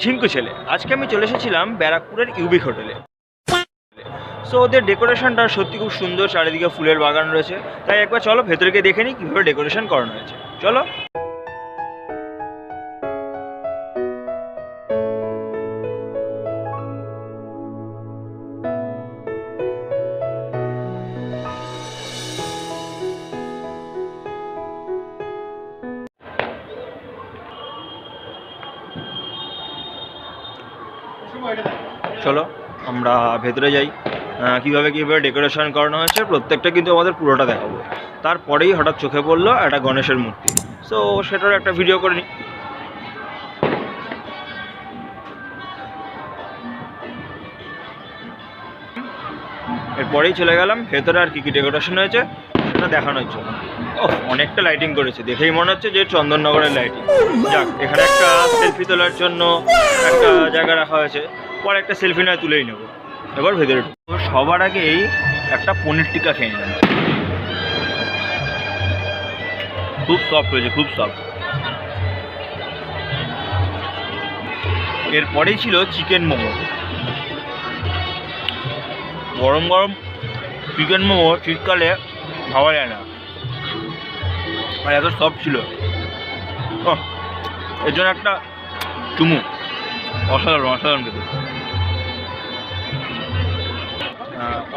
ঝিঙ্কু ছেলে। আজকে আমি চলে এসেছিলাম ব্যারাকপুরের ইউবিক হোটেলে। সো ওদের ডেকোরেশনটা সত্যি খুব সুন্দর, চারিদিকে ফুলের বাগান রয়েছে। তাই একবার চলো ভেতরে গিয়ে দেখে নিই কীভাবে ডেকোরেশন করানো হয়েছে। চলো। চলো আমরা ভেতরে যাই। কীভাবে ডেকোরেশন করানো হয়েছে প্রত্যেকটা কিন্তু আমাদের পুরোটা দেখাবো। তারপরেই হঠাৎ চোখে পড়লো একটা গণেশের মূর্তি। সো সেটার একটা ভিডিও করে নিই। এরপরেই চলে গেলাম ভেতরে আর কী কী ডেকোরেশন হয়েছে সেটা দেখানোর জন্য। অনেকটা লাইটিং করেছে, দেখেই মনে হচ্ছে যে চন্দননগরের লাইটিং। যাক, এখানে একটা সেলফি তোলার জন্য একটা জায়গা রাখা হয়েছে, পরে একটা সেলফি নয় তুলেই নেবো। এবার ভেতরে তো সবার আগেই একটা পনির টিক্কা খেয়ে নিলাম। খুব সফট হয়েছে, খুব সফট। এরপরেই ছিল চিকেন মোমো। গরম গরম চিকেন মোমো শীতকালে খাওয়া যায় না, আর এত সফট ছিল। এর জন্য একটা চুমু। অসাধারণ অসাধারণ খেতে।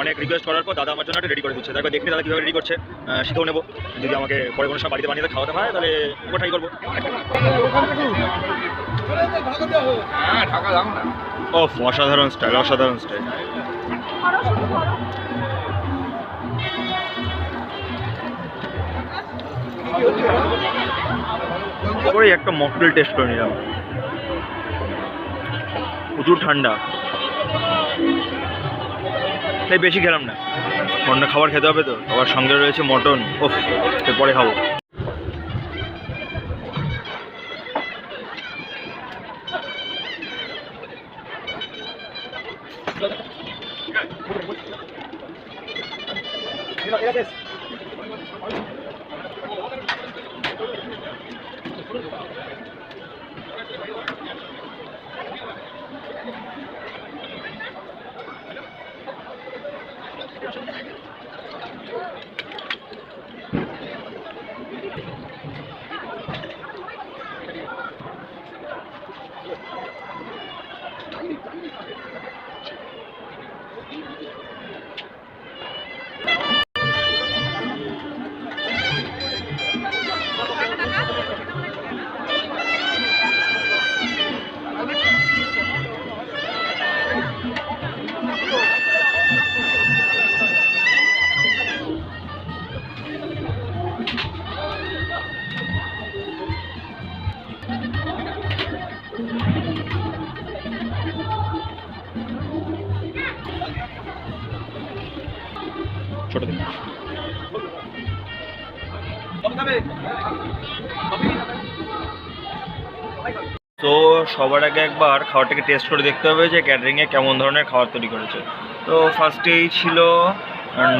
অনেক রিকোয়েস্ট করার পর দাদা আমার জন্য একটা রেডি করে দিচ্ছে। তারপর দেখতে দাদা কীভাবে রেডি করছে শিখেও নেবো। যদি আমাকে পরে কোনো সময় বাড়িতে বানিয়ে খাওয়াতে হয় তাহলে ওটা ট্রাই করবো। অসাধারণ স্টাইল, অসাধারণ স্টাইল। তারপরে একটা মকটেল টেস্ট করে নিলাম, প্রচুর ঠান্ডা, তাই বেশি খেলাম না। অন্য খাবার খেতে হবে তো, আবার সঙ্গে রয়েছে মটন। এরপরে খাবো। ছোট দিন তো সবার আগে একবার খাবারটাকে টেস্ট করে দেখতে হবে যে ক্যাটারিংয়ে কেমন ধরনের খাবার তৈরি করেছে। তো ফার্স্টেই ছিল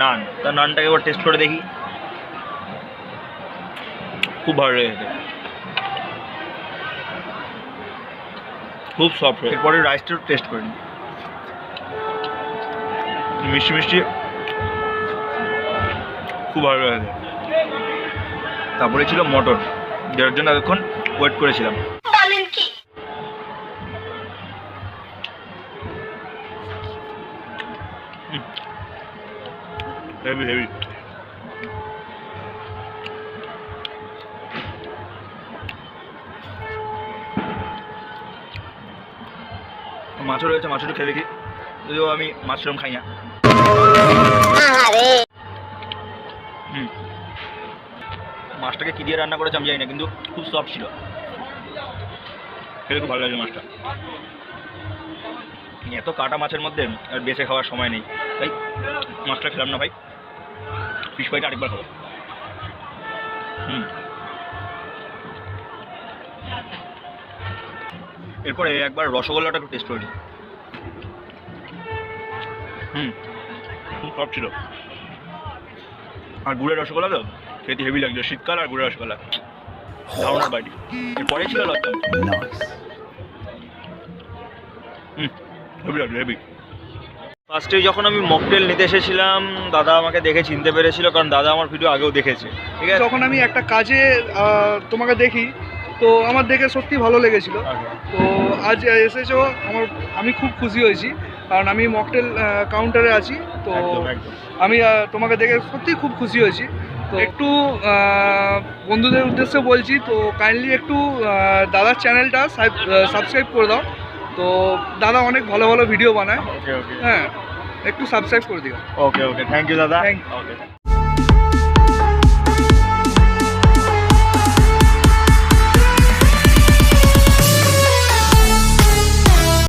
নান। তা নানটাকে একবার টেস্ট করে দেখি। খুব ভালো লেগেছে, খুব সফট। এরপরে রাইসটা টেস্ট করে নিই। মিষ্টি মিষ্টি, খুব ভালো লেগেছে। তারপরে ছিল মটন, যার জন্য এতক্ষণ ওয়েট করেছিলাম। Heavy heavy. মাছও রয়েছে, মাছটা খেয়ে দেখি, যদিও আমি মাশরুম খাই না। মাছটাকে কী দিয়ে রান্না করেছে আমি জানি না, কিন্তু খুব সফট ছিল, খেতে খুব ভালো লাগে মাছটা। এত কাটা মাছের মধ্যে আর বেছে খাওয়ার সময় নেই, তাই মাছটা খেলাম না ভাই। ফিশ ফ্রাইটা আরেকবার খাবো। এরপরে একবার রসগোল্লাটা একটু টেস্ট করে নিই। খুব সফট ছিল, আর গুড়ের রসগোল্লা তো খেতে হেভি লাগছে। শীতকাল আর গুড়ের রসগোল্লা ধারণার বাইরে। এরপরে ছিল লজ্জা। ফার্স্টে যখন আমি মকটেল নিতে এসেছিলাম দাদা আমাকে দেখে চিনতে পেরেছিল, কারণ দাদা আমার ভিডিও আগেও দেখেছে, ঠিক আছে। যখন আমি একটা কাজে তোমাকে দেখি তো আমার দেখে সত্যি ভালো লেগেছিল। তো আজ এসেছো, আমি খুব খুশি হয়েছি, কারণ আমি মকটেল কাউন্টারে আছি। তো একদম, একদম। আমি তোমাকে দেখে সত্যি খুব খুশি হয়েছি। তো একটু বন্ধুদের উদ্দেশ্যে বলছি, তো কাইন্ডলি একটু দাদার চ্যানেলটা সাবস্ক্রাইব করে দাও। তো দাদা অনেক ভালো ভালো ভিডিও বানায়। ওকে ওকে হ্যাঁ, একটু সাবস্ক্রাইব করে দিও। ওকে ওকে থ্যাংক ইউ দাদা। Thank you. ওকে।